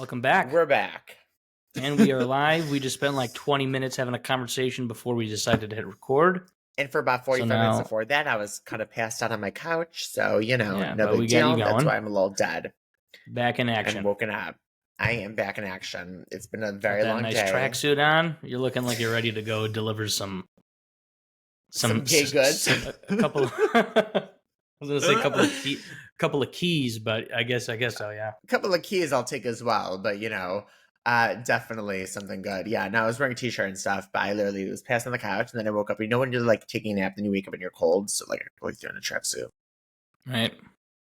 Welcome back. We're back. And we are live. We just spent like 20 minutes having a conversation before we decided to hit record. And for about 45 minutes before that, I was kind of passed out on my couch. So, no big deal. That's why I'm a little dead. Back in action. And woken up. I am back in action. It's been a very long day. Nice tracksuit on. You're looking like you're ready to go deliver some gay goods. A couple of, I was going to say couple of keys, but I guess so, yeah. A couple of keys I'll take as well, but definitely something good. Yeah, no, I was wearing a t-shirt and stuff, but I literally was passed on the couch, and then I woke up. When you're like taking a nap, then you wake up and you're cold, so like I really threw in a tracksuit. Right.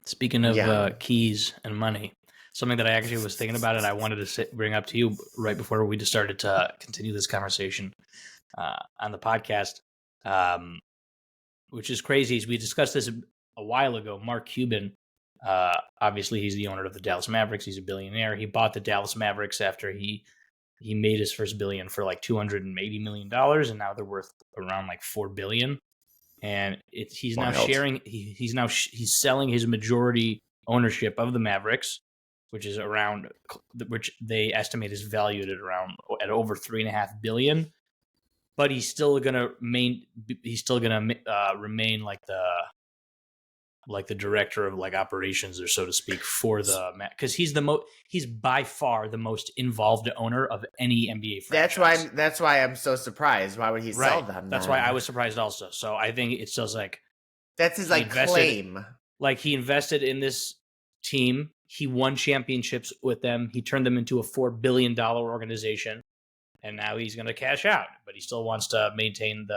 Speaking of keys and money, something that I actually was thinking about and I wanted to bring up to you right before we just started to continue this conversation on the podcast, which is crazy. As we discussed this a while ago, Mark Cuban, obviously he's the owner of the Dallas Mavericks. He's a billionaire. He bought the Dallas Mavericks after he made his first billion for like $280 million, and now they're worth around like $4 billion. And he's selling his majority ownership of the Mavericks, which they estimate is valued at over $3.5 billion. But he's still gonna remain like the director of like operations, or so to speak, for the because he's by far the most involved owner of any NBA franchise. That's why I'm so surprised. Why would he sell them? That's why I was surprised also. So I think it's just like that's his claim. Like he invested in this team. He won championships with them. He turned them into a $4 billion organization, and now he's going to cash out. But he still wants to maintain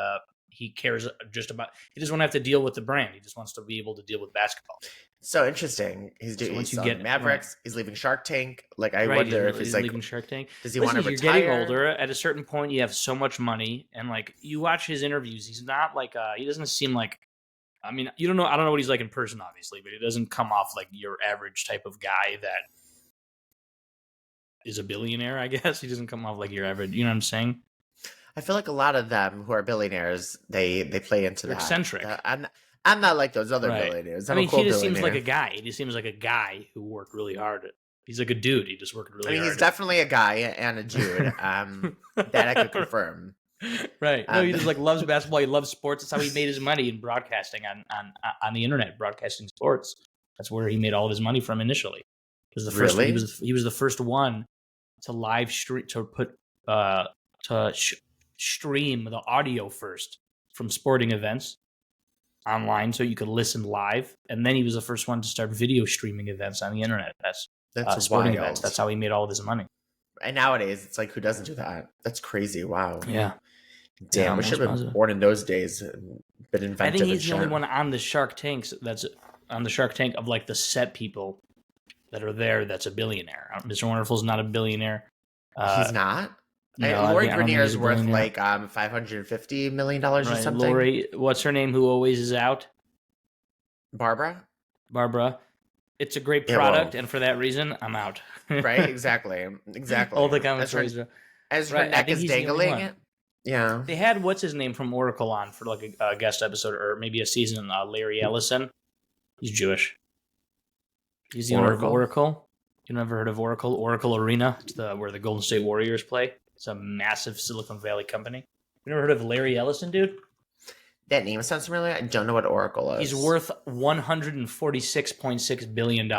he cares just about. He doesn't want to have to deal with the brand. He just wants to be able to deal with basketball. So interesting. He's selling Mavericks. Right. He's leaving Shark Tank. Like I wonder if he's like leaving Shark Tank. Does he want to retire? You're getting older. At a certain point, you have so much money, and like you watch his interviews, he's not like he doesn't seem like. I mean, I don't know what he's like in person, obviously, but he doesn't come off like your average type of guy that is a billionaire. I guess he doesn't come off like your average. You know what I'm saying? I feel like a lot of them who are billionaires, they play into They're that. Eccentric. I'm not like those other billionaires. He just seems like a guy. He just seems like a guy who worked really hard. He's like a dude. He just worked really hard. He's definitely a guy and a dude. That I could confirm. Right. No, he just like loves basketball. He loves sports. That's how he made his money in broadcasting on the internet, broadcasting sports. That's where he made all of his money from initially. He was the first. Really? He was the first one to live stream stream the audio first from sporting events online, so you could listen live. And then he was the first one to start video streaming events on the internet. That's sporting wild. Events. That's how he made all of his money. And nowadays, it's like, who doesn't do that? That's crazy. Wow. Yeah. Damn, we should have been born in those days. Been inventive. I think he's the only one on the Shark Tanks that's on the Shark Tank of like the set people that are there. That's a billionaire. Mr. Wonderful's not a billionaire. He's not. No, Lori Grenier is worth like $550 million or something. Lori, what's her name? Who always is out? Barbara. It's a great product, and for that reason, I'm out. Right? Exactly. All the comments as her neck is dangling. Yeah. They had what's his name from Oracle on for like a guest episode or maybe a season. Larry Ellison. He's Jewish. He's the owner of Oracle. You never heard of Oracle? Oracle Arena. It's where the Golden State Warriors play. It's a massive Silicon Valley company. You never heard of Larry Ellison, dude? That name sounds familiar. I don't know what Oracle is. He's worth $146.6 billion.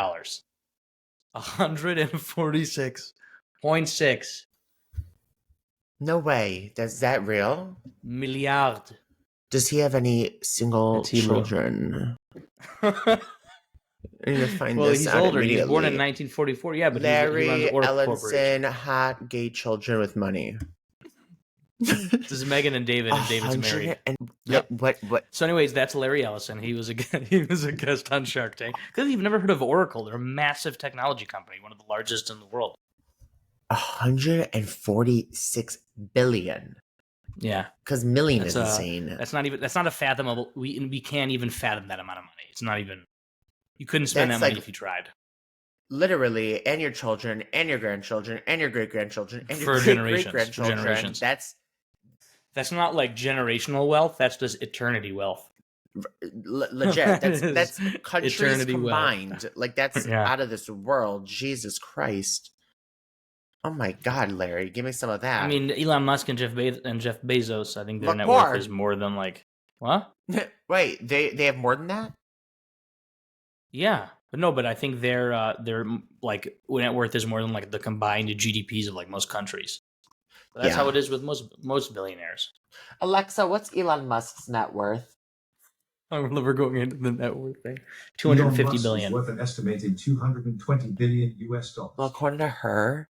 146.6. No way. Is that real? Milliard. Does he have any single children? I need to find this he's out older. He was born in 1944. Yeah, but Larry Ellison, hot gay children with money. This is Megan and David, and David's married. Yep. What? So, anyways, that's Larry Ellison. He was a guest on Shark Tank. Because you've never heard of Oracle. They're a massive technology company, one of the largest in the world. 146 billion. Yeah, because million is insane. That's not a fathomable. We can't even fathom that amount of money. It's not even. You couldn't spend that money if you tried. Literally, and your children, and your grandchildren, and your great grandchildren, and your great grandchildren. That's not like generational wealth. That's just eternity wealth. Legit. That's countries eternity combined. Wealth. Like that's out of this world. Jesus Christ. Oh my God, Larry, give me some of that. I mean, Elon Musk and Jeff Bezos, I think their Look net worth more. is more than like what? Wait, they have more than that? Yeah, but no, but I think their like net worth is more than like the combined GDPs of like most countries. So that's how Yeah. it is with most billionaires. Alexa, what's Elon Musk's net worth? I remember we're going into the net worth thing. Elon 250 Musk is billion. worth an estimated 220 billion US dollars. Well, according to her,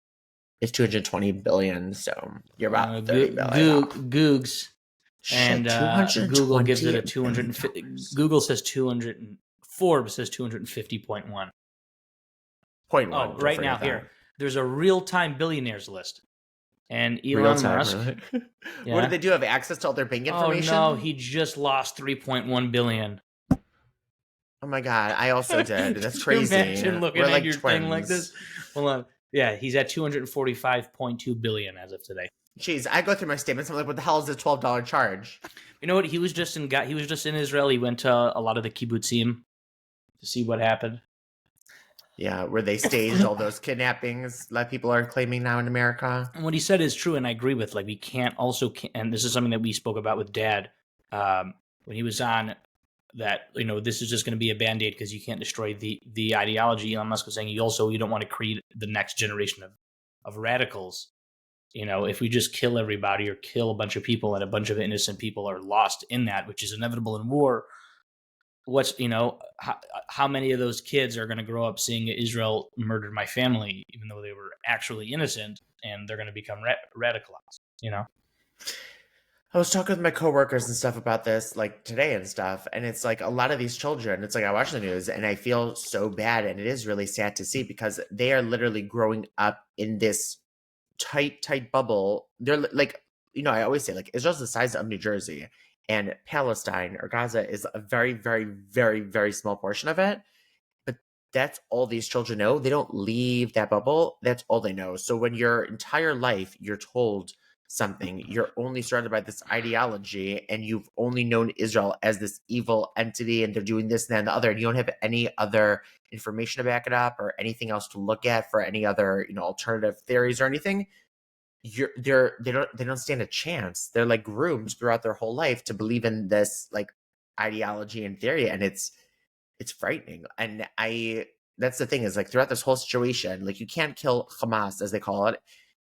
it's 220 billion. So you're about 30 billion. Googs. Shit, And Google gives it a 250. Google says 200. Forbes says 250.1. Point one. Oh, right now here, there's a real-time billionaires list, and Elon Musk. Really? Yeah. What do they do? Have access to all their bank information? Oh no, he just lost 3.1 billion. Oh my God, I also did. That's crazy. Imagine looking We're at like your twins. thing like this. Hold on. Yeah, he's at 245.2 billion as of today. Jeez, I go through my statements. I'm like, what the hell is this $12 charge? You know what? He was just in Israel. He went to a lot of the kibbutzim to see what happened. Yeah, where they staged all those kidnappings that people are claiming now in America. And what he said is true, and I agree with. Like, we can't and this is something that we spoke about with Dad when he was on. That this is just going to be a band-aid because you can't destroy the ideology. Elon Musk was saying you don't want to create the next generation of radicals. If we just kill everybody or kill a bunch of people and a bunch of innocent people are lost in that, which is inevitable in war. What's how many of those kids are going to grow up seeing Israel murdered my family, even though they were actually innocent, and they're going to become radicalized? I was talking with my coworkers and stuff about this like today and stuff, and it's like a lot of these children, it's like I watch the news and I feel so bad, and it is really sad to see because they are literally growing up in this tight bubble. They're like, I always say like Israel's the size of New Jersey, and Palestine or Gaza is a very, very, very, very small portion of it. But that's all these children know. They don't leave that bubble. That's all they know. So when your entire life you're told something, you're only surrounded by this ideology, and you've only known Israel as this evil entity, and they're doing this and that and the other, and you don't have any other information to back it up or anything else to look at for any other alternative theories or anything, they don't stand a chance. They're like groomed throughout their whole life to believe in this like ideology and theory, and it's frightening. And that's the thing is like throughout this whole situation, like you can't kill Hamas as they call it.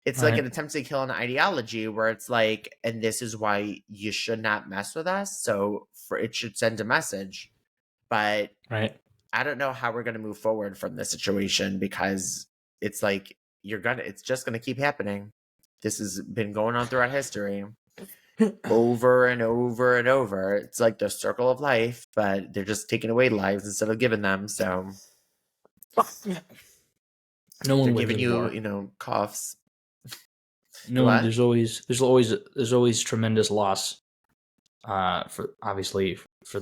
It's like an attempt to kill an ideology where it's like, and this is why you should not mess with us. So it should send a message, but I don't know how we're going to move forward from this situation because it's like it's just going to keep happening. This has been going on throughout history over and over and over. It's like the circle of life, but they're just taking away lives instead of giving them. So no one they're giving you, coughs. No, there's always tremendous loss. For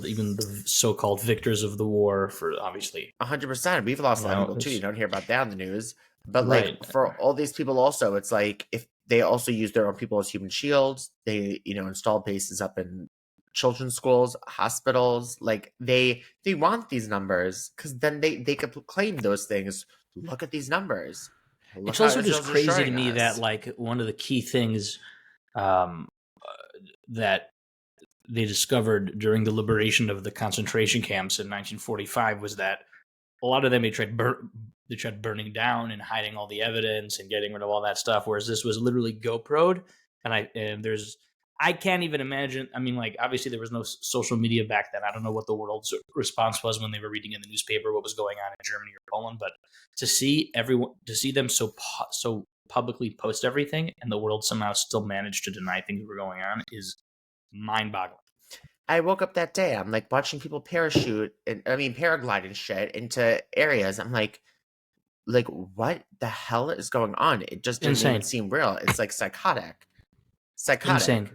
even the so-called victors of the war. For obviously, 100%. We've lost a lot of people too. You don't hear about that in the news. But like for all these people, also, it's like if they also use their own people as human shields, they install bases up in children's schools, hospitals. Like they want these numbers because then they could claim those things. Look at these numbers. It's also just crazy to me that like one of the key things that they discovered during the liberation of the concentration camps in 1945 was that a lot of them they tried burning down and hiding all the evidence and getting rid of all that stuff, whereas this was literally GoPro'd. I can't even imagine. I mean, like, obviously there was no social media back then. I don't know what the world's response was when they were reading in the newspaper what was going on in Germany or Poland, but to see them so publicly post everything and the world somehow still managed to deny things were going on is mind-boggling. I woke up that day. I'm like watching people paraglide and shit into areas. I'm like, what the hell is going on? It just didn't even seem real. It's like psychotic. Insane.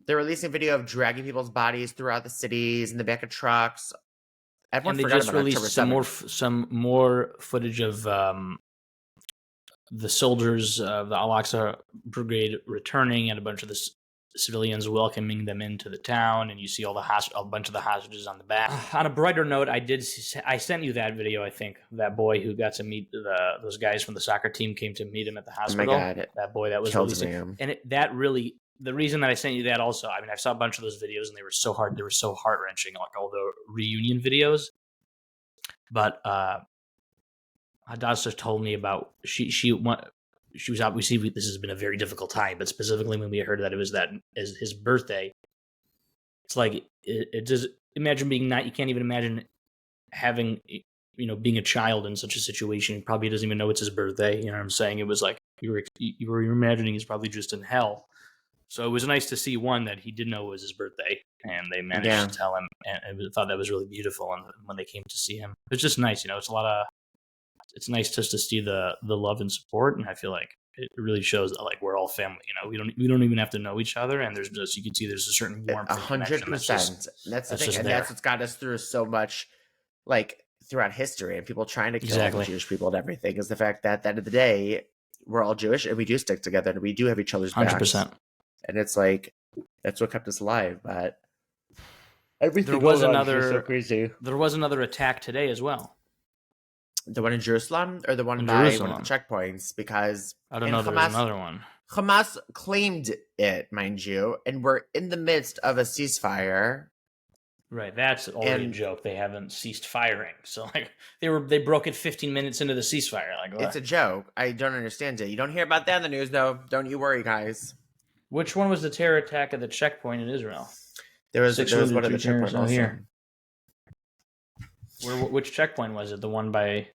They're releasing video of dragging people's bodies throughout the cities in the back of trucks. Everyone and they just released some more footage of the soldiers of the Al-Aqsa Brigade returning, and a bunch of civilians welcoming them into the town, and you see all a bunch of the hostages on the back. On a brighter note, I sent you that video. I think that boy who got to meet those guys from the soccer team came to meet him at the hospital. Oh my God, that boy that was killed releasing, me. and that really. The reason that I sent you that also, I mean, I saw a bunch of those videos and they were so hard. They were so heart wrenching, like all the reunion videos. But Hadassah told me about she was obviously, this has been a very difficult time, but specifically when we heard that it was his birthday, it's like it just imagine being you can't even imagine having being a child in such a situation. He probably doesn't even know it's his birthday. You know what I'm saying? It was like you were imagining he's probably just in hell. So it was nice to see one that he did know it was his birthday, and they managed to tell him, and I thought that was really beautiful. And when they came to see him, it's just nice, it's nice just to see the love and support, and I feel like it really shows that like we're all family. We don't even have to know each other, and there's just, you can see there's a certain warmth. 100%. That's the thing, and that's what's got us through so much, like throughout history, and people trying to kill the Jewish people and everything. Is the fact that at the end of the day, we're all Jewish and we do stick together and we do have each other's backs. 100%. And it's like that's what kept us alive. But everything was so crazy. There was another attack today as well. The one in Jerusalem or the one by one of the checkpoints? Because I don't know. There was another one. Hamas claimed it, mind you, and we're in the midst of a ceasefire. Right, that's already a joke. They haven't ceased firing, so like they broke it 15 minutes into the ceasefire. Like, what? It's a joke. I don't understand it. You don't hear about that in the news, though. Don't you worry, guys. Which one was the terror attack at the checkpoint in Israel? There was one at the checkpoint also. Here. Which checkpoint was it? The one by...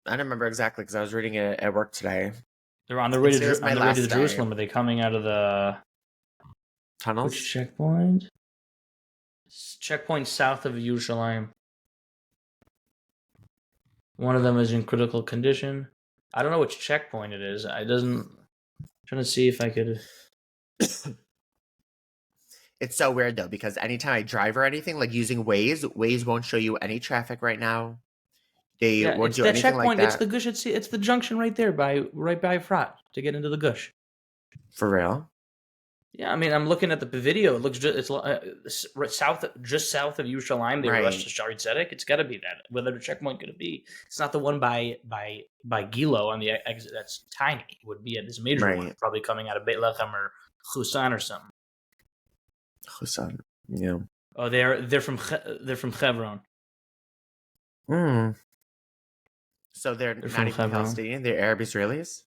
I don't remember exactly because I was reading it at work today. They're on the way to Jerusalem. Are they coming out of the tunnels? Which checkpoint? Checkpoint south of Yerushalayim. One of them is in critical condition. I don't know which checkpoint it is. I'm trying to see if I could... It's so weird though, because anytime I drive or anything, like using Waze won't show you any traffic right now. They won't do anything like that. It's the gush. It's the junction right there right by Efrat to get into the gush. For real? Yeah, I mean, I'm looking at the video. It looks just south of Yerushalayim. They rushed to Shari Tzedek. It's got to be that. Whether the checkpoint could it be? It's not the one by Gilo on the exit. That's tiny. It would be at this major one, probably coming out of Beit Lechem or Chusan or something. Chusan, yeah. Oh, they're from Hebron. So they're not even Palestinian. They're Arab Israelis.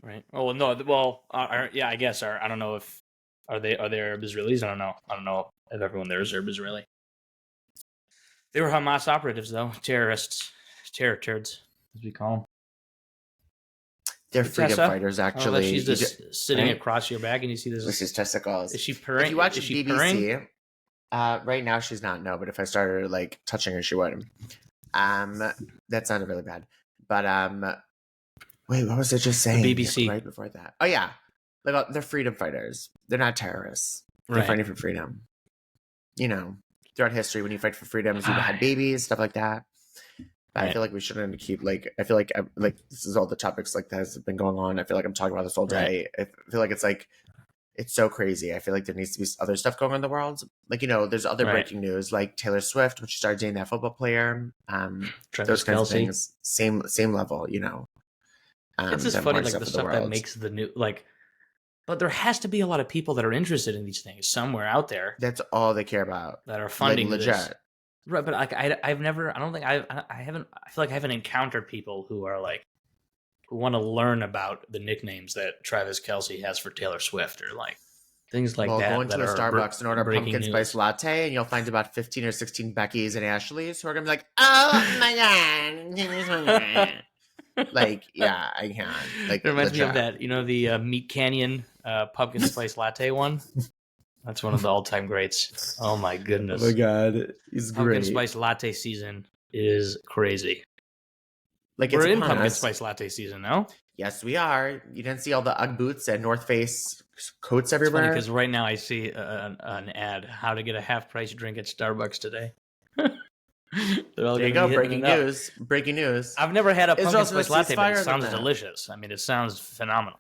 Right. Oh no. Well, yeah. I guess. I don't know if are they Arab Israelis. I don't know. I don't know if everyone there is Arab Israeli. They were Hamas operatives, though. Terrorists, terror turds, as we call them. They're freedom fighters, actually. She's just sitting across your back, and you see this. This is testicles. Is she purring? If you watch BBC, right now she's not. No, but if I started like touching her, she would. That sounded really bad. But wait, what was I just saying? The BBC. Right before that. Oh yeah, like they're freedom fighters. They're not terrorists. They're fighting for freedom. Throughout history, when you fight for freedom, you had babies, stuff like that. But I feel like we shouldn't keep I feel like this is all the topics like that has been going on. I feel like I'm talking about this all day. I feel like it's so crazy. I feel like there needs to be other stuff going on in the world. Like, there's other breaking news, like Taylor Swift, when she started dating that football player. Those kinds of things. Same level, It's just funny, like the stuff that makes the new but there has to be a lot of people that are interested in these things somewhere out there. That's all they care about. That are funding legit. This. Right, but I feel like I haven't encountered people who are who want to learn about the nicknames that Travis Kelce has for Taylor Swift or things like that. Go into a Starbucks and order a pumpkin spice latte, and you'll find about 15 or 16 Beckys and Ashleys who are gonna be like, "Oh my god!" Yeah, I can. It reminds me of that, the Meat Canyon pumpkin spice latte one. That's one of the all-time greats. Oh my goodness! Oh my god, he's great. Pumpkin spice latte season is crazy. We're in pumpkin spice latte season now. Yes, we are. You didn't see all the UGG boots and North Face coats everywhere? Because right now I see an ad: how to get a half-price drink at Starbucks today. There you go. Breaking news. Breaking news. I've never had a pumpkin spice latte, but it sounds delicious. I mean, it sounds phenomenal.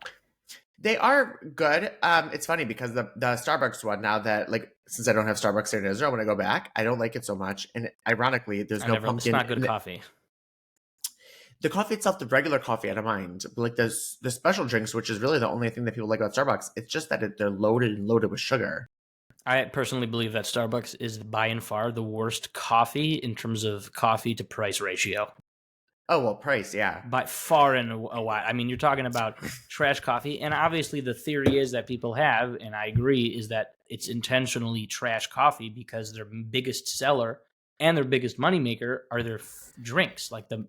They are good. It's funny because the Starbucks one, now that, like, since I don't have Starbucks here in Israel, when I go back, I don't like it so much. And ironically, there's no pumpkin. It's not good coffee. The coffee itself, the regular coffee, I don't mind. But like the special drinks, which is really the only thing that people like about Starbucks, it's just that they're loaded and loaded with sugar. I personally believe that Starbucks is by and far the worst coffee in terms of coffee to price ratio. Oh, well, price, yeah. By far and a wide. I mean, you're talking about trash coffee. And obviously the theory is that people have, and I agree, is that it's intentionally trash coffee because their biggest seller and their biggest moneymaker are their drinks, like the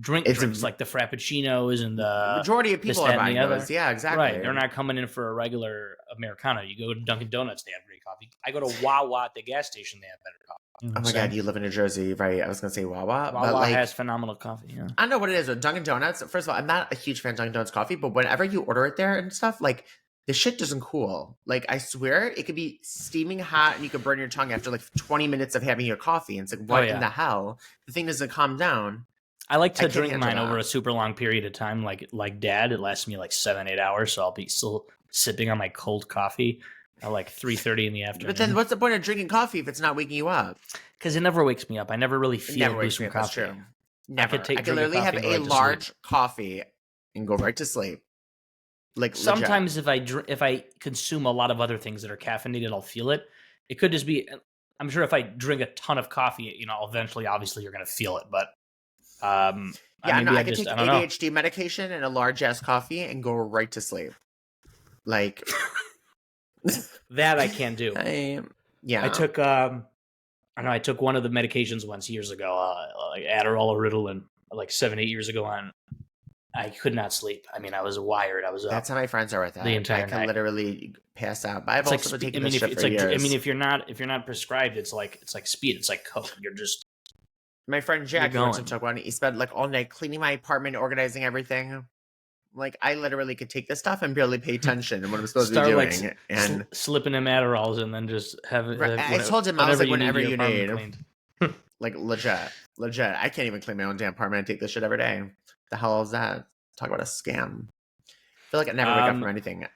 drinks, like the Frappuccinos and the majority of people are buying those. Yeah, exactly. Right. They're not coming in for a regular Americano. You go to Dunkin' Donuts, they have great coffee. I go to Wawa at the gas station, they have better coffee. Oh my God, you live in New Jersey, right? I was going to say Wawa. Wawa but has phenomenal coffee, yeah. I don't know what it is with Dunkin' Donuts. First of all, I'm not a huge fan of Dunkin' Donuts coffee, but whenever you order it there and stuff, like, the shit doesn't cool. Like, I swear, it could be steaming hot and you could burn your tongue after like 20 minutes of having your coffee. And it's like, what in the hell? The thing doesn't calm down. I like to drink mine over a super long period of time, like Dad. It lasts me like 7-8 hours, so I'll be still sipping on my cold coffee at like 3:30 in the afternoon. But then what's the point of drinking coffee if it's not waking you up? Because it never wakes me up. I never really feel boost from coffee. That's true. Never. I can literally have a large coffee and go right to sleep. Like sometimes legit. if I consume a lot of other things that are caffeinated, I'll feel it. It could just be. I'm sure if I drink a ton of coffee, eventually, obviously, you're going to feel it. But I can take ADHD medication and a large ass coffee and go right to sleep. Like that, I can't do. I took I took one of the medications once years ago, like Adderall or Ritalin, like 7-8 years ago. On I could not sleep. I mean, I was wired. I was up. That's how my friends are with that. The entire night. I can literally pass out. But I've also been taking this shit for years. I mean, if you're not prescribed, it's like speed. It's like coke. You're just. My friend Jack took one. He spent like all night cleaning my apartment, organizing everything. Like, I literally could take this stuff and barely pay attention to what I'm supposed to be doing. Like, and slipping him Adderalls and then just have it. I told him, I was like, whenever you need. Like, legit. I can't even clean my own damn apartment. I take this shit every day. The hell is that? Talk about a scam. I feel like I never wake up from anything.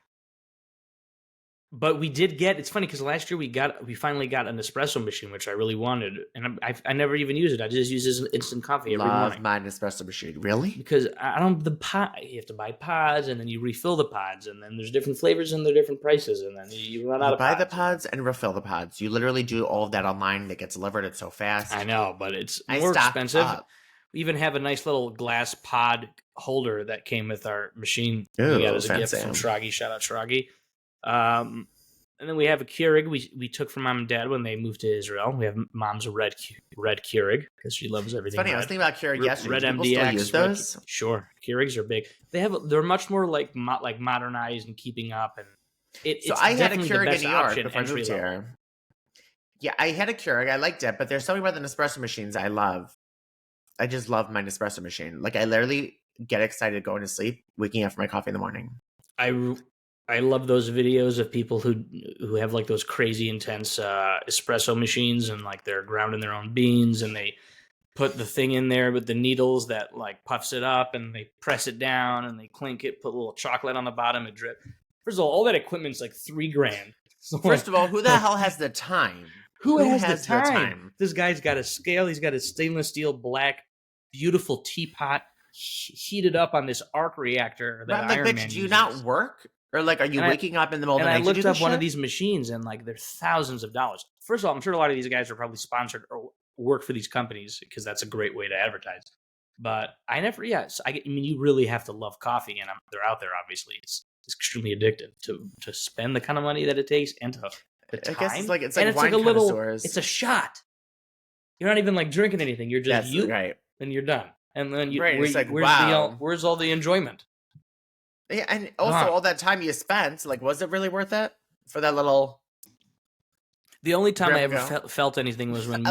But we did get. It's funny because last year we finally got an Nespresso machine, which I really wanted, and I never even use it. I just use this instant coffee every morning. Love my Nespresso machine. Really? Because I don't the pod. You have to buy pods, and then you refill the pods, and then there's different flavors and they're different prices, and then you run out of buy the pods and refill the pods. You literally do all of that online. It gets delivered. It's so fast. I know, but it's more expensive. We even have a nice little glass pod holder that came with our machine. Ooh, we got as a gift from Shraggy. Shout out Shraggy. And then we have a Keurig we took from Mom and Dad when they moved to Israel. We have Mom's red Keurig because she loves everything. It's funny, I was thinking about Keurig yesterday. Red People MDX. Still use those? Sure, Keurigs are big. They're much more like modernized and keeping up. And so I had a Keurig in New York before I moved here. Yeah, I had a Keurig. I liked it, but there's something about the Nespresso machines I love. I just love my Nespresso machine. Like, I literally get excited going to sleep, waking up for my coffee in the morning. I love those videos of people who have like those crazy intense espresso machines and like they're grounding their own beans and they put the thing in there with the needles that like puffs it up and they press it down and they clink it, put a little chocolate on the bottom and drip. First of all that equipment's like $3,000. So first of all, who the hell has the time? Who has the time? This guy's got a scale. He's got a stainless steel black, beautiful teapot heated up on this arc reactor. That Iron Man uses. Do you not work? Or like, are you waking up in the middle of the night? And I looked up one of these machines, and like, they're thousands of dollars. First of all, I'm sure a lot of these guys are probably sponsored or work for these companies because that's a great way to advertise. But I never, I mean, you really have to love coffee, and they're out there. Obviously, it's extremely addictive to spend the kind of money that it takes and to the time. I guess it's like wine connoisseurs. It's a shot. You're not even like drinking anything. You're just and you're done. And then where's all the enjoyment? Yeah, and also all that time you spent, like, was it really worth it for that little? The only time I ever felt anything was when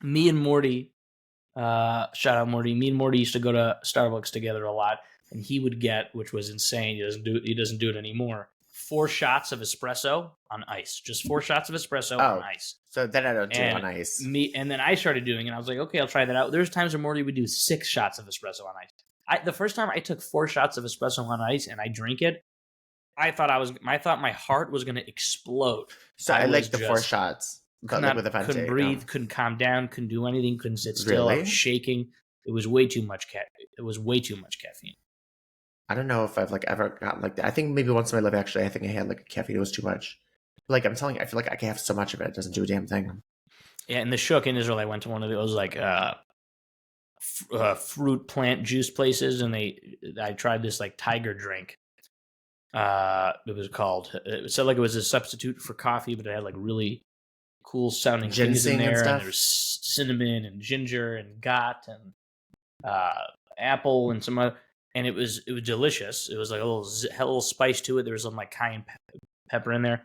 me and Morty, shout out Morty. Me and Morty used to go to Starbucks together a lot, and he would get, which was insane. He doesn't do it anymore. 4 shots of espresso on ice, just 4 shots of espresso on ice. So then I don't do on ice. And then I started doing it. I was like, okay, I'll try that out. There's times where Morty would do 6 shots of espresso on ice. The first time I took 4 shots of espresso on ice and I drink it, I thought my heart was going to explode. So I like the 4 shots, but like with a couldn't breathe, couldn't calm down, couldn't do anything, couldn't sit still. I was shaking. It was way too much caffeine. I don't know if I've like ever gotten like that. I think maybe once in my life, actually, I think I had like caffeine. It was too much. Like I'm telling you, I feel like I can have so much of it. It doesn't do a damn thing. Yeah, in the Shook in Israel, I went to one of those like fruit plant juice places, and I tried this like tiger drink. It was called. It said like it was a substitute for coffee, but it had like really cool sounding things in there, and there was cinnamon and ginger and got and apple and some other. And it was delicious. It was like a little spice to it. There was some like cayenne pepper in there.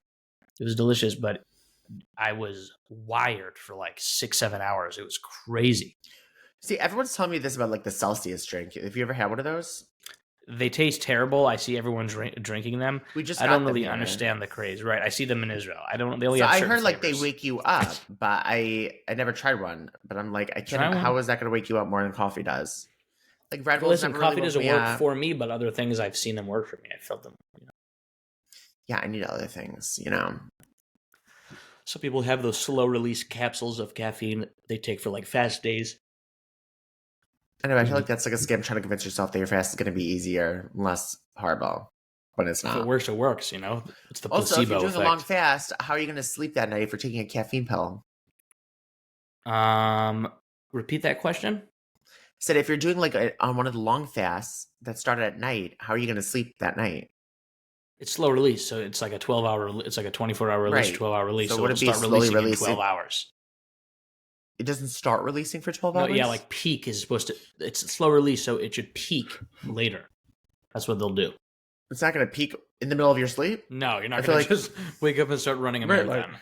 It was delicious, but I was wired for like 6-7 hours. It was crazy. See, everyone's telling me this about like the Celsius drink. Have you ever had one of those? They taste terrible. I see everyone drinking them. I don't really understand the craze, right? I see them in Israel. I don't. They only have certain flavors. Like they wake you up, but I never tried one. But I'm like, I can't. How is that going to wake you up more than coffee does? Like Red Bull. Listen, coffee doesn't work for me, but other things I've seen them work for me. I felt them. Yeah, I need other things. You know. Some people have those slow release capsules of caffeine they take for like fast days. I know. I feel like that's like a scam trying to convince yourself that your fast is going to be easier, less horrible, but it's not. If it works, it works. You know, it's the placebo also, if you're doing effect. a long fast, how are you going to sleep that night if you're taking a caffeine pill? Repeat that question. Said if you're doing like on one of the long fasts that started at night, how are you going to sleep that night? It's slow release, so it's like a 12-hour. It's like a 24-hour release, 12-hour release. So it'll start releasing in 12 hours. It doesn't start releasing for 12 hours? No, yeah, like peak is supposed to... It's a slow release, so it should peak later. That's what they'll do. It's not going to peak in the middle of your sleep? No, you're not going to just wake up and start running a marathon.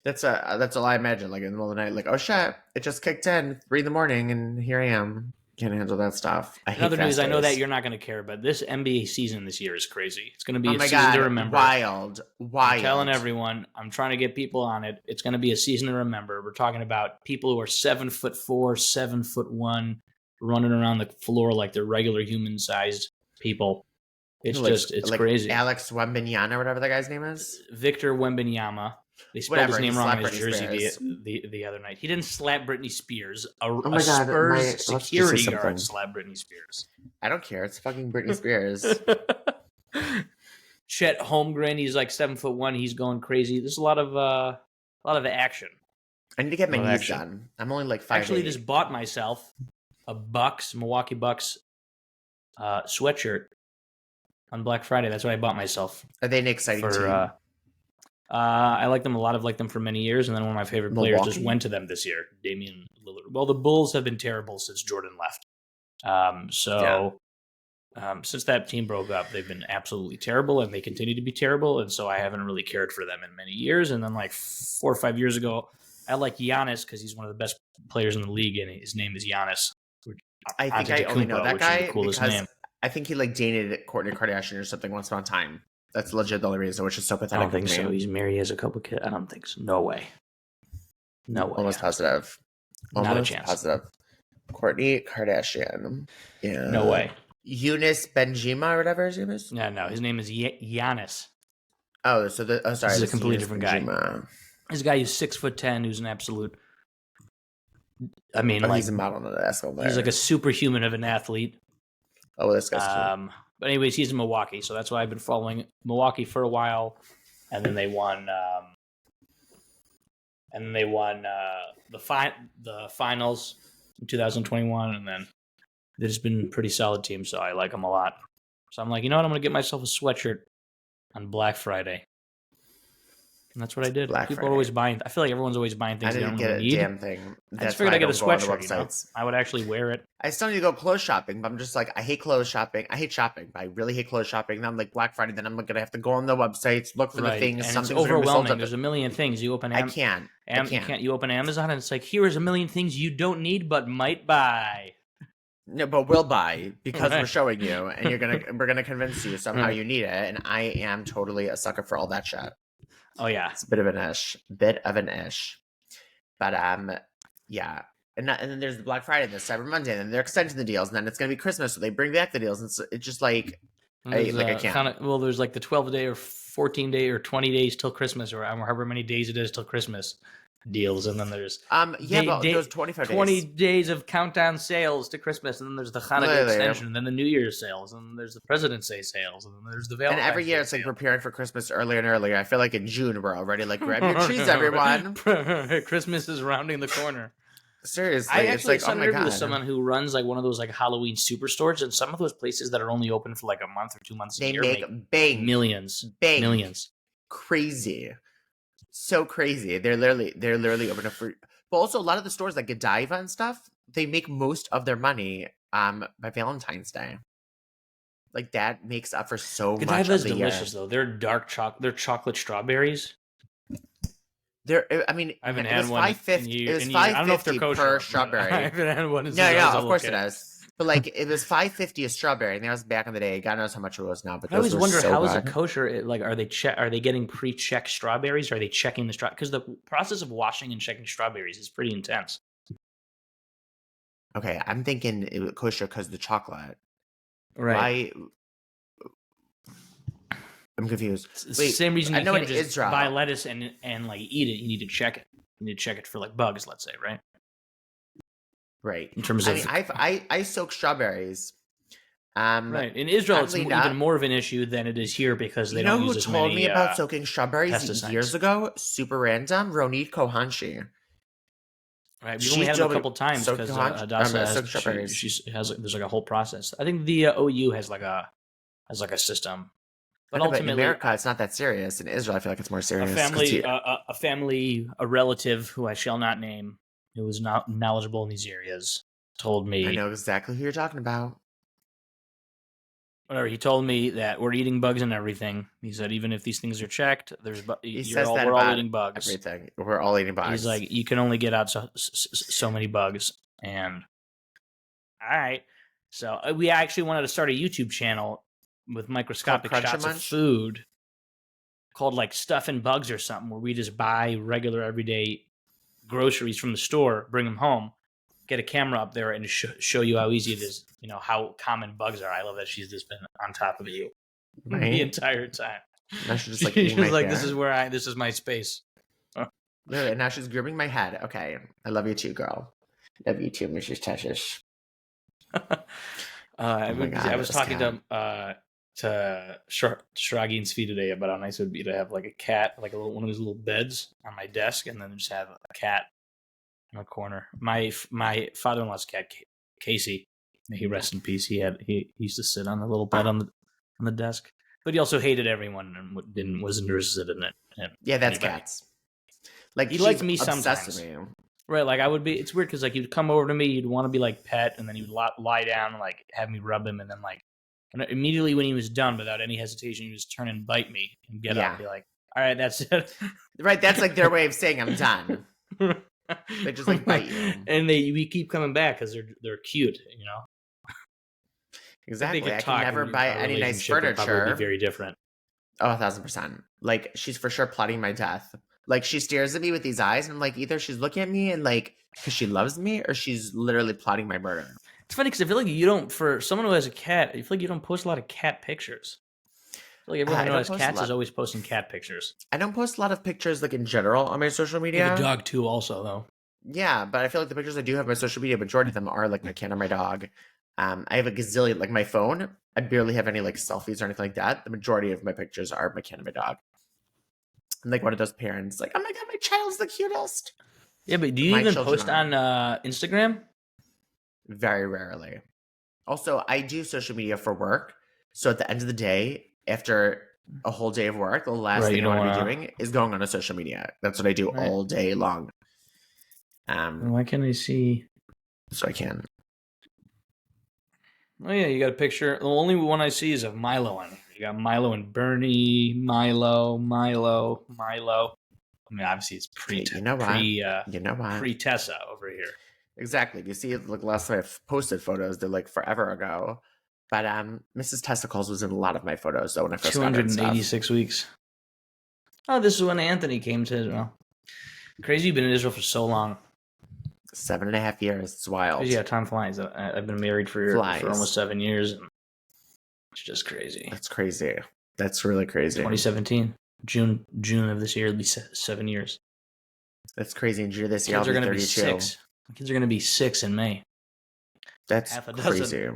That's all I imagine. Like in the middle of the night, like, oh shit, it just kicked in 3 a.m. and here I am. Can't handle that stuff. In other news, I know that you're not going to care, but this NBA season this year is crazy. It's going to be a season to remember. Wild. I'm telling everyone, I'm trying to get people on it. It's going to be a season to remember. We're talking about people who are 7'4", 7'1", running around the floor like they're regular human-sized people. It's it's like crazy. Alex Wembanyama, whatever that guy's name is. Victor Wembanyama. They spelled his name wrong on his jersey the other night. He didn't slap Britney Spears. A Spurs security guard slapped Britney Spears. I don't care. It's fucking Britney Spears. Chet Holmgren, he's like 7'1". He's going crazy. There's a lot of action. I need to get my knees done. I'm only like 5'8". Actually, just bought myself a Milwaukee Bucks sweatshirt on Black Friday. That's what I bought myself. Are they an exciting team? I like them a lot. I've liked them for many years, and then one of my favorite players just went to them this year, Damian Lillard. Well, the Bulls have been terrible since Jordan left. Since that team broke up, they've been absolutely terrible, and they continue to be terrible, and so I haven't really cared for them in many years. And then like 4 or 5 years ago, I like Giannis because he's one of the best players in the league, and his name is Giannis. I think I only know that guy because I think he like dated Kourtney Kardashian or something once upon a time. That's legit the only reason, which is so pathetic. I don't think so. He's married, he has a couple kids. I don't think so. No way. Almost positive. Not a chance. Positive. Kourtney Kardashian. Yeah. No way. Eunice Benjima or whatever his name is? No. His name is Giannis. Oh, so sorry. This is a completely different guy. Benjima. This guy who's 6'10", who's an absolute... I mean, he's a model on the basketball player. He's like a superhuman of an athlete. Oh, this guy's cute. But anyways, he's in Milwaukee, so that's why I've been following Milwaukee for a while. And then they won. The finals in 2021, and then they've just been a pretty solid team. So I like them a lot. So I'm like, you know what? I'm gonna get myself a sweatshirt on Black Friday. And that's what I did. People are always buying. I feel like everyone's always buying things they don't really need. Damn thing. I just figured I'd get a sweatshirt. You know? I would actually wear it. I still need to go clothes shopping, but I'm just like, I hate clothes shopping. I hate shopping, but I really hate clothes shopping. Then I'm like Black Friday, then I'm gonna have to go on the websites, look for the things. And it's overwhelming. There's a million things. You open. I can't. You open Amazon, and it's like, here is a million things you don't need but might buy. No, but we'll buy because we're showing you, and we're gonna convince you somehow you need it. And I am totally a sucker for all that shit. Oh yeah, it's a bit of an ish, but yeah, and then there's the Black Friday, and there's Cyber Monday, and then they're extending the deals, and then it's gonna be Christmas, so they bring back the deals, and it's just like I can't. There's like the 12-day or 14-day or 20 days till Christmas, or however many days it is till Christmas deals, and then there's those 25 days. 20 days of countdown sales to Christmas, and then there's the Hanukkah extension, and then the New Year's sales, and then there's the President's Day sales, and then there's the Valentine's And every year it's like preparing for Christmas earlier and earlier. I feel like in June we're already like, grab your trees, everyone. Christmas is rounding the corner. Seriously, I actually it's like, oh my God. with someone who runs like one of those like Halloween superstores, and some of those places that are only open for like a month or 2 months a year make millions. Crazy, so crazy. They're literally open up for. But also a lot of the stores like Godiva and stuff, they make most of their money by Valentine's Day. Like that makes up for so much. Godiva's delicious though. They're they're chocolate strawberries. I mean, I haven't it had was one. $5.50. It was $5.50 per strawberry. I haven't had one. No, of course it is. But like, it was $5.50 a strawberry, and that was back in the day. God knows how much it was now. But I always wonder how is it kosher? Like, are they getting pre-checked strawberries? Or are they checking the straw? Because the process of washing and checking strawberries is pretty intense. Okay, I'm thinking it was kosher because the chocolate. Right. Why? I'm confused. It's the same reason you can't just Israel. buy lettuce and like eat it. You need to check it. You need to check it for like bugs, let's say, right? Right. In terms of, I soak strawberries. Right. In Israel, it's even more of an issue than it is here because they don't use as many. You know who told me about soaking strawberries pesticides. Years ago? Super random. Ronit Kohanshi. Right. We've only had it a couple times because Adasa has there's like a whole process. I think the OU has like a system. But ultimately, in America, it's not that serious. In Israel, I feel like it's more serious. A relative who I shall not name, who was not knowledgeable in these areas, told me. I know exactly who you're talking about. Whatever, he told me that we're eating bugs and everything. He said even if these things are checked, we're all eating bugs. Everything, we're all eating bugs. He's like, you can only get out so many bugs, and all right. So we actually wanted to start a YouTube channel with microscopic shots of food called like Stuff and Bugs or something, where we just buy regular everyday groceries from the store, bring them home, get a camera up there, and show you how easy it is. You know how common bugs are. I love that she's just been on top of you the entire time. Now she's just like, she's like, this is my space. And now she's grooming my head. Okay, I love you too, girl. Love you too, Mrs. Teshish. I was talking to Shragin's feed today about how nice it would be to have like a cat, like one of those little beds on my desk, and then just have a cat in a corner. My father-in-law's cat, Casey, may he rest in peace. He used to sit on the little bed on the desk, but he also hated everyone and wasn't interested in it. Yeah, that's cats. Like he liked me sometimes. Right, like I would be. It's weird because like you'd come over to me, you'd want to be like pet, and then he would lie down and like have me rub him, and then like. And immediately when he was done, without any hesitation, he would just turn and bite me and get up and be like, all right, that's it. Right, that's like their way of saying I'm done. They just like bite you. And we keep coming back because they're cute, you know? Exactly. I can never buy any nice furniture. Would be very different. Oh, 1,000%. Like, she's for sure plotting my death. Like, she stares at me with these eyes, and I'm like, either she's looking at me and like, because she loves me, or she's literally plotting my murder. It's funny because I feel like you don't, for someone who has a cat, I feel like you don't post a lot of cat pictures. I feel like everyone who has cats is always posting cat pictures. I don't post a lot of pictures like in general on my social media. You have a dog too also though. Yeah, but I feel like the pictures I do have on my social media, majority of them are like my cat or my dog. I have a gazillion, like my phone, I barely have any like selfies or anything like that. The majority of my pictures are my cat and my dog. I'm like one of those parents, like, oh my God, my child's the cutest. Yeah, but do you even post on Instagram? Very rarely. Also, I do social media for work. So at the end of the day, after a whole day of work, the last thing I want to be doing is going on a social media. That's what I do all day long. Why can't I see? So I can. Oh yeah, you got a picture. The only one I see is of Milo on here. You got Milo and Bernie, Milo. I mean, obviously it's pre-Tessa over here. Exactly. You see, like last time I've posted photos, they're like forever ago. But Mrs. Testicles was in a lot of my photos. So when I first 286 weeks. Oh, this is when Anthony came to Israel. Crazy, you've been in Israel for so long. 7.5 years. It's wild. Yeah, time flies. I've been married for almost 7 years, and it's just crazy. That's crazy. That's really crazy. 2017, June of this year, it'll be 7 years. That's crazy. In June of this year, I'll Kids are be going to 32. be 6. My kids are going to be 6 in May. That's Half a dozen. crazy.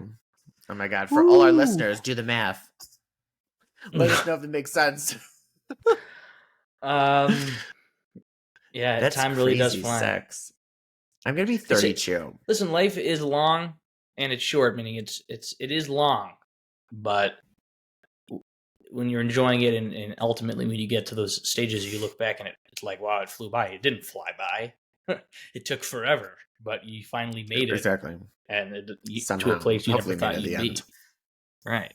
Oh my God. For all our listeners, do the math. Let us know if it makes sense. Yeah, That's time really does crazy, fly. 6. I'm going to be 32. Listen, life is long and it's short, meaning it is long, but when you're enjoying it and ultimately when you get to those stages, you look back and it's like, wow, it flew by. It didn't fly by. It took forever, but you finally made it. Exactly. And Somehow, to a place you never thought made it you'd at the be. end. Right.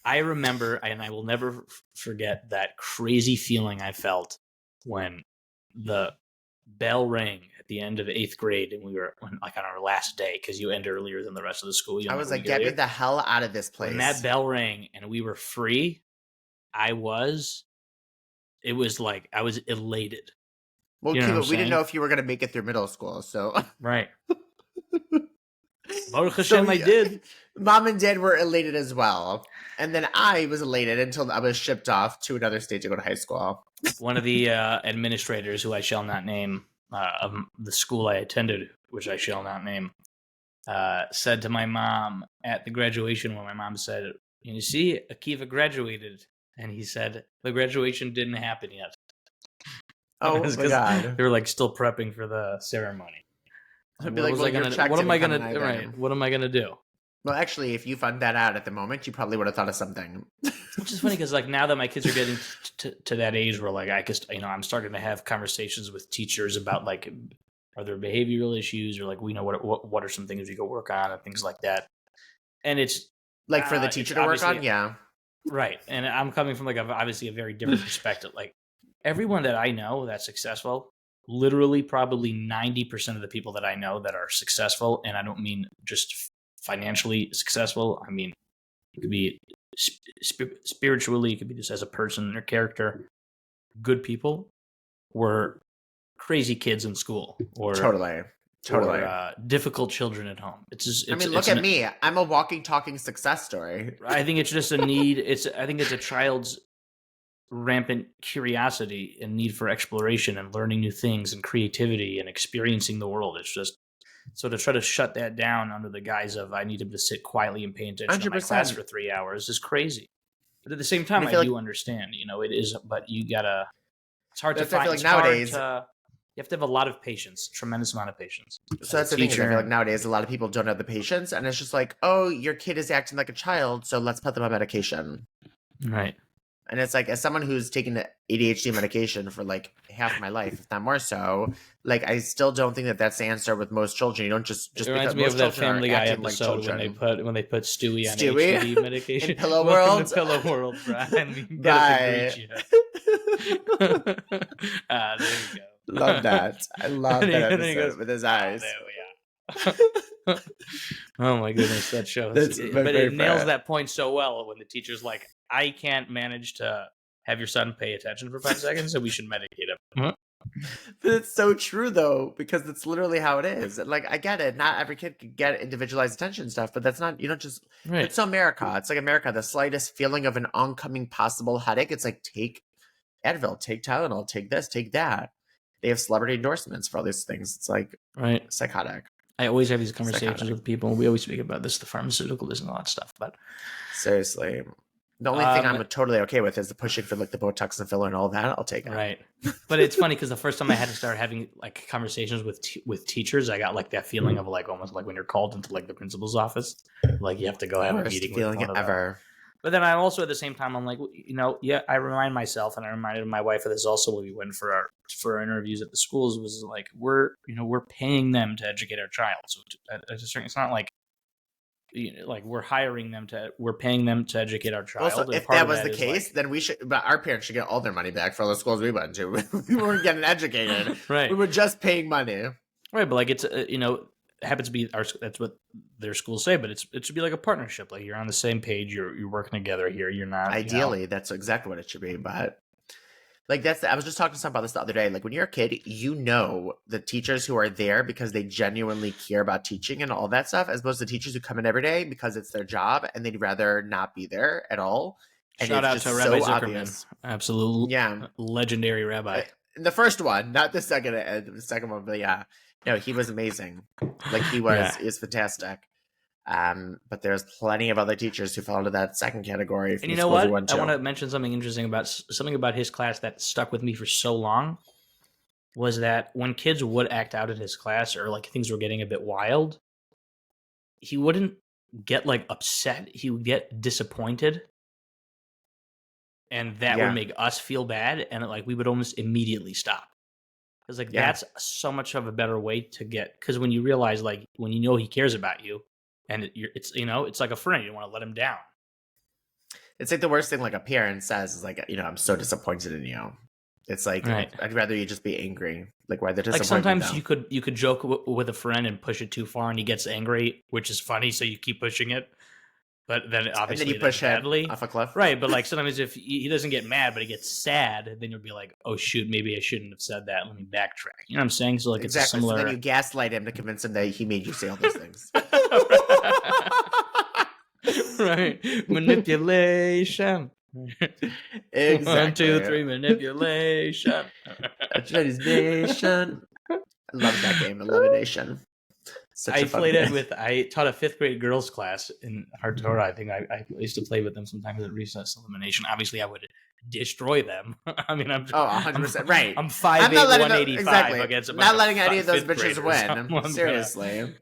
I remember, and I will never forget that crazy feeling I felt when the bell rang at the end of 8th grade, and we were on our last day, because you end earlier than the rest of the school. I was like, get me the hell out of this place. When that bell rang and we were free, I was elated. Well, Kiva, we didn't know if you were going to make it through middle school, so. Right. Baruch Hashem, I did. Mom and Dad were elated as well. And then I was elated until I was shipped off to another state to go to high school. One of the administrators, who I shall not name, of the school I attended, which I shall not name, said to my mom at the graduation, when my mom said, you see, Akiva graduated. And he said, the graduation didn't happen yet. Oh, my God. They were still prepping for the ceremony. I'd be like, what am I going to do? Well, actually, if you found that out at the moment, you probably would have thought of something. Which is funny because now that my kids are getting to that age where I'm starting to have conversations with teachers about are there behavioral issues or what are some things we could work on and things like that. And it's for the teacher to work on, yeah, right. And I'm coming from obviously a very different perspective. Everyone that I know that's successful, literally probably 90% of the people that I know that are successful, and I don't mean just financially successful. I mean, it could be spiritually, it could be just as a person or character. Good people were crazy kids in school, or totally, or, difficult children at home. Look at me. I'm a walking, talking success story. I think it's just a need. I think it's a child's rampant curiosity and need for exploration and learning new things and creativity and experiencing the world. It's just, so to try to shut that down under the guise of I need him to sit quietly and pay attention 100%. To my class for 3 hours is crazy. But at the same time, I do understand, it is, but you gotta, it's hard to find. Nowadays, you have to have a lot of patience, tremendous amount of patience. So that's the thing, is I feel like nowadays a lot of people don't have the patience, and it's just like, oh, your kid is acting like a child, so let's put them on medication. Right. And it's like, as someone who's taken the ADHD medication for half my life, if not more so, I still don't think that that's the answer with most children. You don't just it reminds me of that Family Guy episode when they put Stewie on ADHD medication in Pillow World. In the Pillow World, Brian. There you go. Love that. I love that episode with his eyes. Oh my goodness, that show. But it nails that point so well when the teacher's like, I can't manage to have your son pay attention for 5 seconds, so we should medicate him. But it's so true, though, because it's literally how it is. I get it. Not every kid can get individualized attention stuff, but that's not, you don't just, right. It's America. It's like America, the slightest feeling of an oncoming possible headache. It's like, take Advil, take Tylenol, take this, take that. They have celebrity endorsements for all these things. It's right. Psychotic. I always have these conversations with people. We always speak about this, the pharmaceutical, and all that stuff. But seriously, the only thing I'm totally okay with is the pushing for the Botox and filler and all that. I'll take it. Right. But it's funny because the first time I had to start having conversations with teachers, I got that feeling of almost like when you're called into the principal's office, you have to go have a meeting with one of them. But then I also, at the same time, I'm I remind myself, and I reminded my wife of this also when we went for our interviews at the schools, was we're paying them to educate our child. So it's not we're paying them to educate our child. Also, if that was the case, then our parents should get all their money back for all the schools we went to. We weren't getting educated. Right. We were just paying money. Right. But it's, happens to be that's what their schools say, but it should be like a partnership. You're on the same page, you're working together here. You're not ideally that's exactly what it should be, but Like I was just talking to someone about this the other day. Like when you're a kid, you know the teachers who are there because they genuinely care about teaching and all that stuff, as opposed to teachers who come in every day because it's their job and they'd rather not be there at all. And Shout it's out just to Rabbi so Zuckerman, obvious. absolute legendary rabbi. The first one, not the second one, but yeah, no, he was amazing. Like he was fantastic. But there's plenty of other teachers who fall into that second category. And you know what? I want to mention something interesting about his class that stuck with me for so long. Was that when kids would act out in his class or like things were getting a bit wild, he wouldn't get like upset. He would get disappointed. And that would make us feel bad. And like we would almost immediately stop. Because like that's so much of a better way to get. Because when you realize like when you know he cares about you and it's like a friend. You don't want to let him down. It's like the worst thing like a parent says is like, I'm so disappointed in you. It's like, I'd rather you just be angry. Like, why they're disappointed. Like sometimes you could joke with a friend and push it too far and he gets angry, which is funny. So you keep pushing it. But then obviously you push him off a cliff. Right. But like sometimes if he doesn't get mad, but he gets sad, then you'll be like, oh, shoot, maybe I shouldn't have said that. Let me backtrack. You know what I'm saying? So like exactly. It's a similar... So then you gaslight him to convince him that he made you say all those things. Right. Manipulation. Exactly. 1, 2, 3, manipulation. Chinese nation. I love that game, Elimination. I taught a 5th grade girls class in Hard Torah. I think I used to play with them sometimes at recess elimination. Obviously, I would destroy them. I mean, 100%. Right. I'm 5'8", 185 exactly. against a not letting any of those bitches win. Seriously.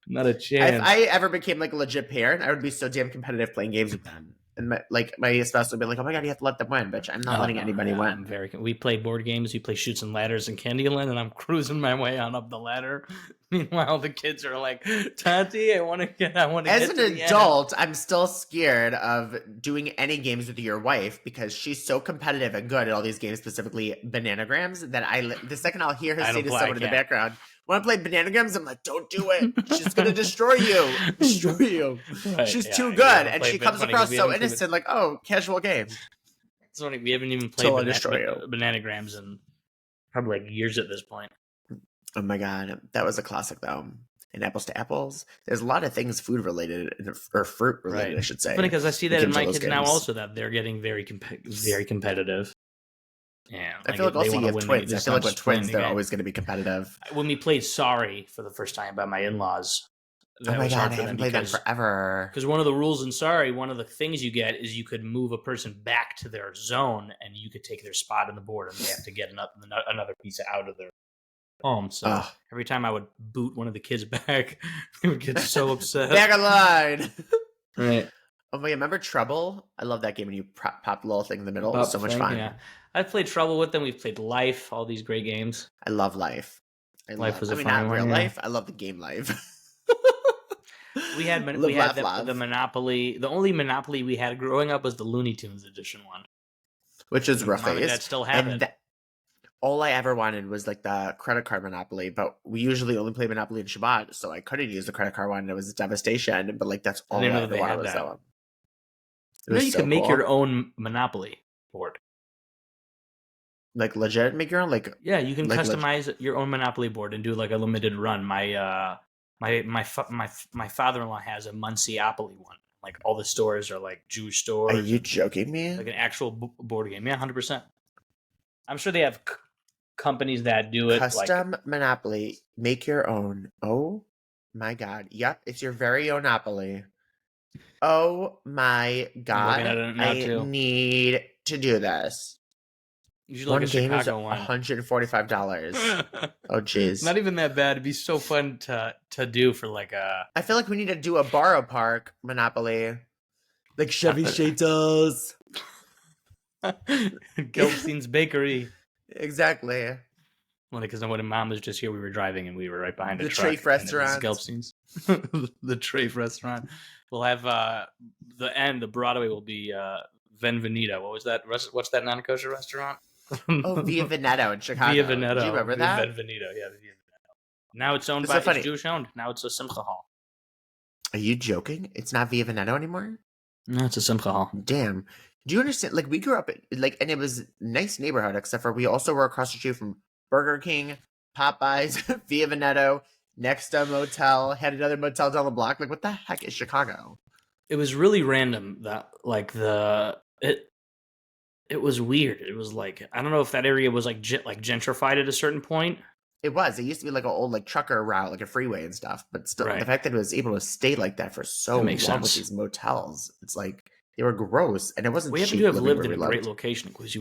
Not a chance. If I ever became like a legit parent, I would be so damn competitive playing games with them. And my spouse would be like, "Oh my god, you have to let them win, bitch! I'm not letting anybody win." We play board games. We play Chutes and Ladders in Candyland, and I'm cruising my way on up the ladder. Meanwhile, the kids are like, "Tati, I want to get." As an adult, I'm still scared of doing any games with your wife because she's so competitive and good at all these games, specifically Bananagrams. That the second I'll hear her say to someone in the background, "Want to play Bananagrams?" I'm like, "Don't do it. She's gonna destroy you. Destroy you. Right, she's too good." And she comes across so innocent, like, "Oh, casual game." It's funny. We haven't even played Bananagrams in probably like years at this point. Oh my god, that was a classic though. And Apples to Apples. There's a lot of things food related or fruit related, I should say. Funny because I see that in my kids now also that they're getting very competitive. Yeah, I feel like also you have twins. I feel like with twins, they're always going to be competitive. When we played Sorry for the first time by my in-laws, oh my god, I haven't played that forever. Because one of the rules in Sorry, one of the things you get is you could move a person back to their zone, and you could take their spot on the board, and they have to get another piece out of their home. So every time I would boot one of the kids back, they would get so upset. Back online. Right. Oh my god, remember Trouble? I love that game when you pop the little thing in the middle. It was so much fun. Yeah. I've played Trouble with them. We've played Life, all these great games. I love Life. Life was a fun not one, real life. I love the game Life. We had the Monopoly. The only Monopoly we had growing up was the Looney Tunes edition one. Which is rough. That still have it. All I ever wanted was like the credit card Monopoly, but we usually only play Monopoly in Shabbat, so I couldn't use the credit card one. It was a devastation, but like that's all I ever wanted was that one. You could make your own Monopoly board. Like legit make your own? Like yeah, you can customize your own Monopoly board and do like a limited run. My father-in-law has a Muncie-opoly one. Like all the stores are like Jewish stores. Are you joking me? Like an actual board game. Yeah, 100%. I'm sure they have companies that do it. Custom Monopoly. Make your own. Oh my god. Yep, it's your very own Monopoly. Oh my god. I need to do this. Usually one like game is one. $145. Oh jeez. Not even that bad. It'd be so fun to do for like a... I feel like we need to do a Borough Park Monopoly. Like Chevy Chatos. Gelstein's Bakery. Exactly. Well, because when Mom was just here, we were driving and we were right behind the Trafe restaurant. Gelstein's. The Trafe restaurant. We'll have the Broadway will be Venvenito. What was that? What's that non-kosher restaurant? Oh, Via Veneto in Chicago. Via Veneto. Do you remember that? Venvenito, yeah. Via Veneto. Now it's owned by it's Jewish owned. Now it's a Simcha Hall. Are you joking? It's not Via Veneto anymore? No, it's a Simcha Hall. Damn. Do you understand? Like, we grew up like, and it was a nice neighborhood, except for we also were across the street from Burger King, Popeyes, Via Veneto, next to a motel, had another motel down the block. Like, what the heck is Chicago? It was really random that like it was weird. It was like, I don't know if that area was like gentrified at a certain point. It was. It used to be like an old like trucker route, like a freeway and stuff. But still, Right. the fact that it was able to stay like that for so That long makes with sense. these motels, it's like they were gross, and it wasn't. We happen cheap to have living lived where in we a great lived. location because it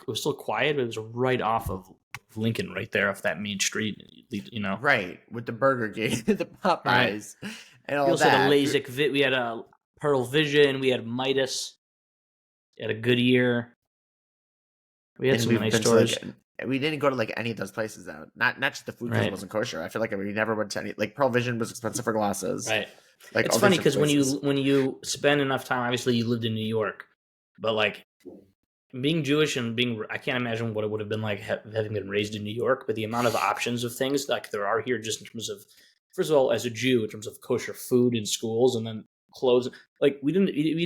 was still quiet, but it was right off of Lincoln, right there off that main street. You know, Right, with the Burger King, the Popeyes, and all we also that. had a LASIK. We had a Pearl Vision. We had Midas. We had a Goodyear. We had And some we've nice been to, stores. we didn't go to like any of those places though. Not just the food because Right. it wasn't kosher. I feel like we never went to any. Like Pearl Vision was expensive for glasses. Right. Like It's all funny these because different when places. you spend enough time, obviously you lived in New York, but like being Jewish and I can't imagine what it would have been like having been raised in New York. But the amount of options of things like there are here, just in terms of, first of all, as a Jew, in terms of kosher food in schools, and then clothes. Like we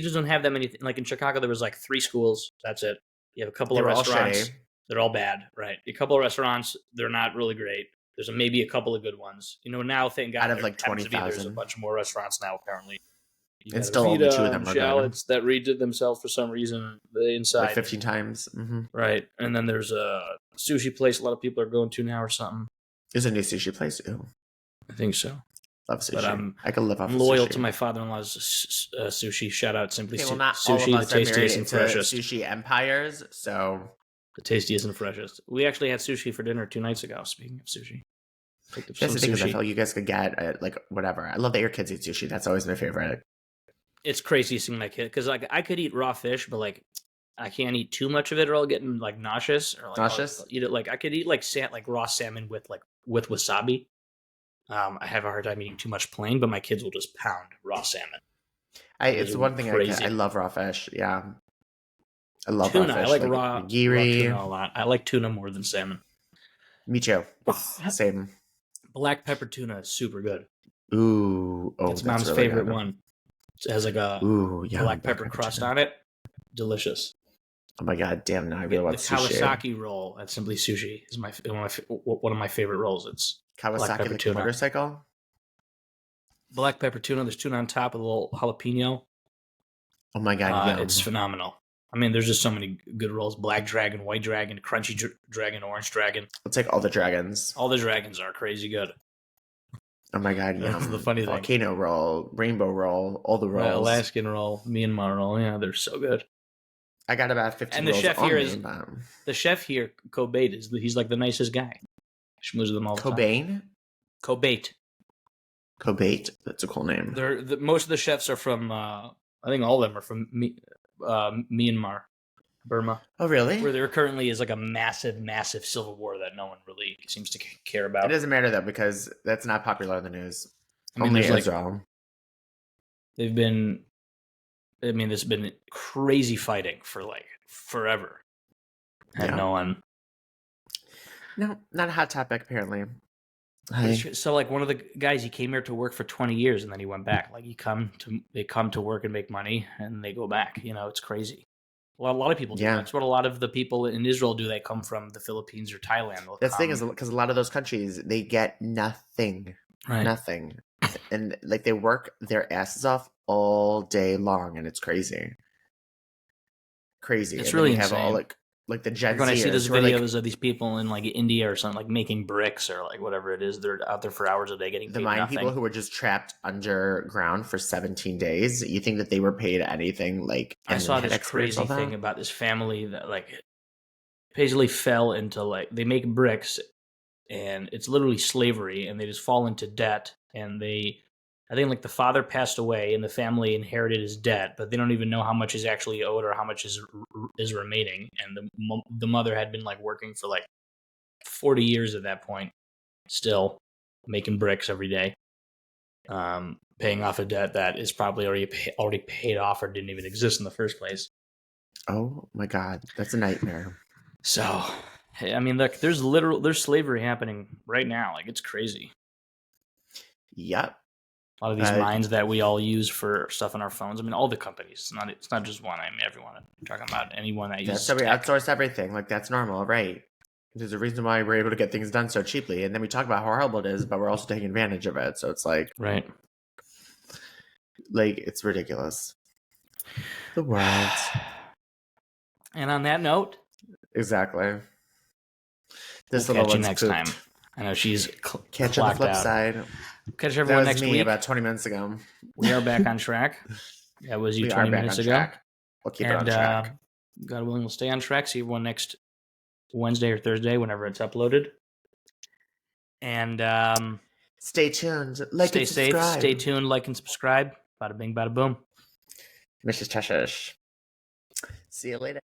just don't have that many. Like in Chicago, there was like 3 schools. That's it. You have a couple They of were all restaurants. shitty. They're all bad, right? A couple of restaurants, they're not really great. There's maybe a couple of good ones. You know, now thank God Out of, there like, happens to be- there's a 20,000. bunch more restaurants now apparently. You And got still only 2 Avita of them and are good. Shallot's that redid themselves for some reason. The inside, Like 15 times. Mm-hmm. right? And then there's a sushi place a lot of people are going to now or something. There's a new sushi place. Ooh, I think so. love sushi. But I could live off I'm of loyal sushi. to my father-in-law's sushi. Shout out Simply Okay, well, not all Sushi, of us the are married tastiest and into freshest. sushi empires, so The tastiest and freshest. We actually had sushi for dinner 2 nights ago. Speaking of sushi, picked up that's some the thing is I sushi. feel like you guys could get like whatever. I love that your kids eat sushi. That's always my favorite. It's crazy seeing my kid because like I could eat raw fish, but like I can't eat too much of it or I'll get like nauseous or like Nauseous? I'll eat it like I could eat like raw salmon with wasabi. I have a hard time eating too much plain, but my kids will just pound raw salmon. It's It's one thing crazy. I love raw fish. Yeah, I love Tuna. raw fish. I like raw nigiri. tuna a lot. I like tuna more than salmon. Me too. Same. Black pepper tuna is super good. Ooh, oh, It's that's mom's really favorite good. one. It has like a Ooh, yeah, black pepper crust on it. Delicious. Oh my god, damn! Now I The really want sushi. Kawasaki roll at Simply Sushi is one of my favorite rolls. It's black Kawasaki, pepper like the tuna. motorcycle. Black pepper tuna. There's tuna on top with a little jalapeno. Oh my god, yum. It's phenomenal. I mean, there's just so many good rolls. Black dragon, white dragon, crunchy dragon, orange dragon. I'll take all the dragons. All the dragons are crazy good. Oh my god, That's yum. the funny thing. Volcano roll, rainbow roll, all the rolls. Alaskan roll, Myanmar roll. Yeah, they're so good. I got about 15 And the rolls chef on here me, is- but- The chef here, Kobate, he's like the nicest guy. Schmooze with them all the time. Cobain? Kobate. Kobate. That's a cool name. Most of the chefs are from. I think all of them are from Myanmar, Burma, Oh, really? where there currently is like a massive, massive civil war that no one really seems to care It about. doesn't matter though because that's not popular in the news. I mean, Only there's like Israel. they've been. I mean, there's been crazy fighting for like forever, and Yeah. no one. No, not a hot topic apparently. So like one of the guys, he came here to work for 20 years and then he went back. Like they come to work and make money and they go back. You know, it's crazy. Well, a lot of people do. Yeah. That's what a lot of the people in Israel do. They come from the Philippines or Thailand. They'll That's the thing come- is because a lot of those countries they get nothing, right. nothing, and like they work their asses off all day long, and it's crazy. Crazy. It's And then really you have all insane. like the Gen Like when I see those Zers who are, like, videos of these people in like India or something, like making bricks or like whatever it is, they're out there for hours a day getting the paid mine nothing. people who were just trapped underground for 17 days. You think that they were paid anything? Like I and saw had this experience crazy all that? thing about this family that like basically fell into like they make bricks and it's literally slavery and they just fall into debt and I think like the father passed away and the family inherited his debt, but they don't even know how much is actually owed or how much is remaining. And the mother had been like working for like 40 years at that point, still making bricks every day, paying off a debt that is probably already paid off or didn't even exist in the first place. Oh my god, that's a nightmare. So, I mean, look, there's slavery happening right now. Like it's crazy. Yep. A lot of these minds that we all use for stuff on our phones. I mean, all the companies. It's not just one. I mean, everyone. I'm talking about anyone that uses. So we outsource everything. Like that's normal, right? There's a reason why we're able to get things done so cheaply, and then we talk about how horrible it is, but we're also taking advantage of it. So it's like, right, like it's ridiculous. The world. And on that note, exactly. This we'll catch you next time. I know she's catch on the flip side. Catch everyone next week. About 20 minutes ago. We are back on track. That was you 20 minutes ago. Track. We'll keep it on track. God willing, we'll stay on track. See everyone next Wednesday or Thursday, whenever it's uploaded. And stay tuned. Stay safe. Subscribe. Stay tuned. Like and subscribe. Bada bing, bada boom. Mrs. Tashish. See you later.